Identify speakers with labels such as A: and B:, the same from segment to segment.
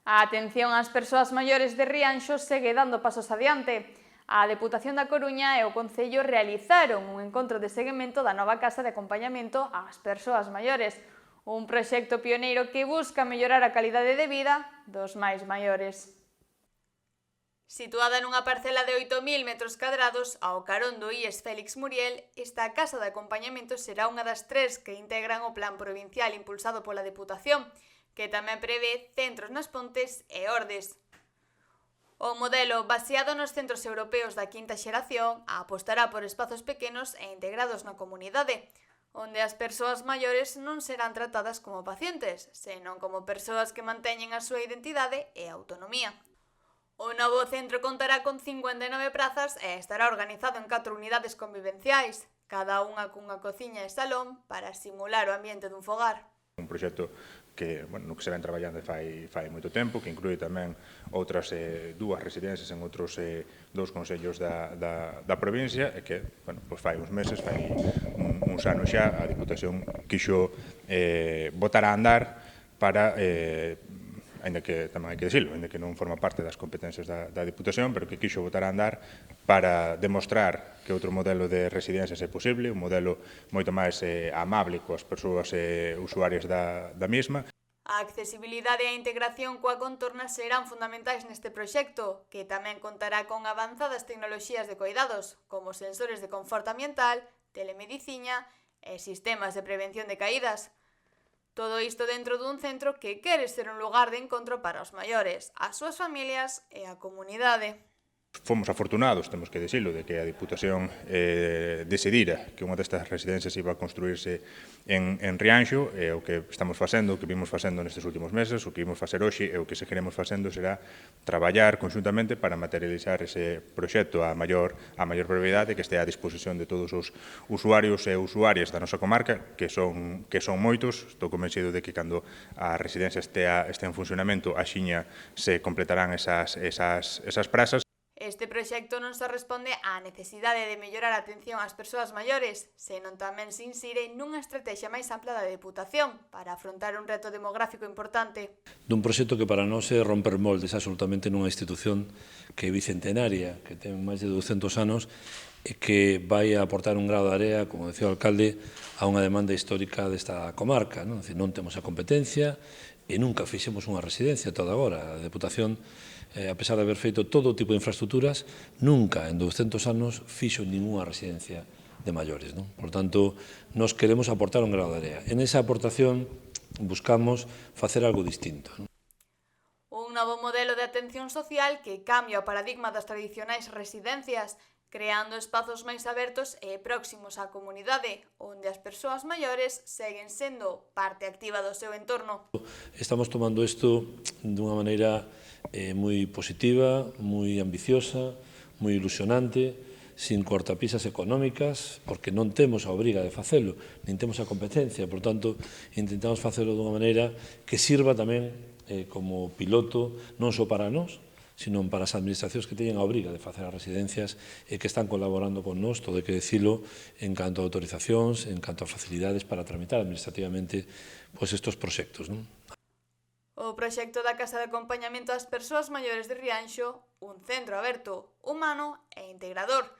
A: A atención ás persoas maiores de Rianxo segue dando pasos adiante. A Deputación da Coruña e o Concello realizaron un encontro de seguimento da nova Casa de Acompañamento ás Persoas Maiores, un proxecto pioneiro que busca mellorar a calidade de vida dos máis maiores. Situada nunha parcela de 8.000 metros cadrados ao carón do IES Félix Muriel, esta Casa de Acompañamento será unha das 3 que integran o Plan Provincial impulsado pola Deputación, que tamén prevé centros nas Pontes e Ordes. O modelo, baseado nos centros europeos da quinta xeración, apostará por espazos pequenos e integrados na comunidade, onde as persoas maiores non serán tratadas como pacientes, senón como persoas que manteñen a súa identidade e autonomía. O novo centro contará con 59 prazas e estará organizado en 4 unidades convivenciais, cada unha cunha cociña e salón para simular o ambiente dun fogar.
B: Un proxecto que, no que se ven traballando fai moito tempo, que inclúe tamén outras dúas residencias en outros dous concellos da provincia e que, fai uns meses, fai uns anos xa, a Diputación quixo botar a andar para ainda que tamén hai que dicilo, ainda que non forma parte das competencias da Diputación, pero que quixo botar a andar para demostrar que outro modelo de residencias é posible, un modelo moito máis amable coas persoas usuarias da mesma.
A: A accesibilidade e a integración coa contorna serán fundamentais neste proxecto, que tamén contará con avanzadas tecnoloxías de cuidados, como sensores de conforto ambiental, telemedicina e sistemas de prevención de caídas. Todo isto dentro dun centro que quere ser un lugar de encontro para os maiores, as súas familias e a comunidade.
B: Fomos afortunados, temos que dicilo, de que a Diputación decidira que unha destas residencias iba a construirse en Rianxo, e o que estamos facendo, o que vimos facendo nestes últimos meses, o que vimos facer hoxe e o que seguiremos facendo será traballar conxuntamente para materializar ese proxecto a maior brevidade que estea a disposición de todos os usuarios e usuarias da nosa comarca, que son moitos. Estou convencido de que cando a residencia estea en funcionamento, axiña se completarán esas prazas.
A: Este proxecto non só responde á necesidade de mellorar a atención ás persoas maiores, senón tamén se insire nunha estrategia máis ampla da Deputación para afrontar un reto demográfico importante.
C: Dun proxecto que para nós é romper moldes absolutamente nunha institución que é bicentenaria, que ten máis de 200 anos e que vai a aportar un grado de area, como decía o alcalde, a unha demanda histórica desta comarca. Non temos a competencia e nunca fixemos unha residencia toda agora. A Deputación, a pesar de haber feito todo tipo de infraestructuras, nunca en 200 anos fixo ninguna residencia de maiores. Por tanto, nos queremos aportar un grado de area. En esa aportación buscamos facer algo distinto.
A: Un novo modelo de atención social que cambia o paradigma das tradicionais residencias, creando espazos máis abertos e próximos á comunidade, onde as persoas maiores seguen sendo parte activa do seu entorno.
C: Estamos tomando isto dunha maneira moi positiva, moi ambiciosa, moi ilusionante, sin cortapisas económicas, porque non temos a obriga de facelo, nin temos a competencia, por tanto, intentamos facelo dunha maneira que sirva tamén como piloto, non só para nós, sino para as administracións que teñen a obriga de facer as residencias e que están colaborando con nós, todo hai que dicilo, en canto a autorizacións, en canto a facilidades para tramitar administrativamente estes proxectos.
A: O proxecto da Casa de Acompañamento ás Persoas Maiores de Rianxo, un centro aberto, humano e integrador,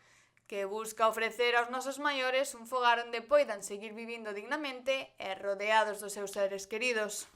A: que busca ofrecer aos nosos maiores un fogar onde poidan seguir vivindo dignamente e rodeados dos seus seres queridos.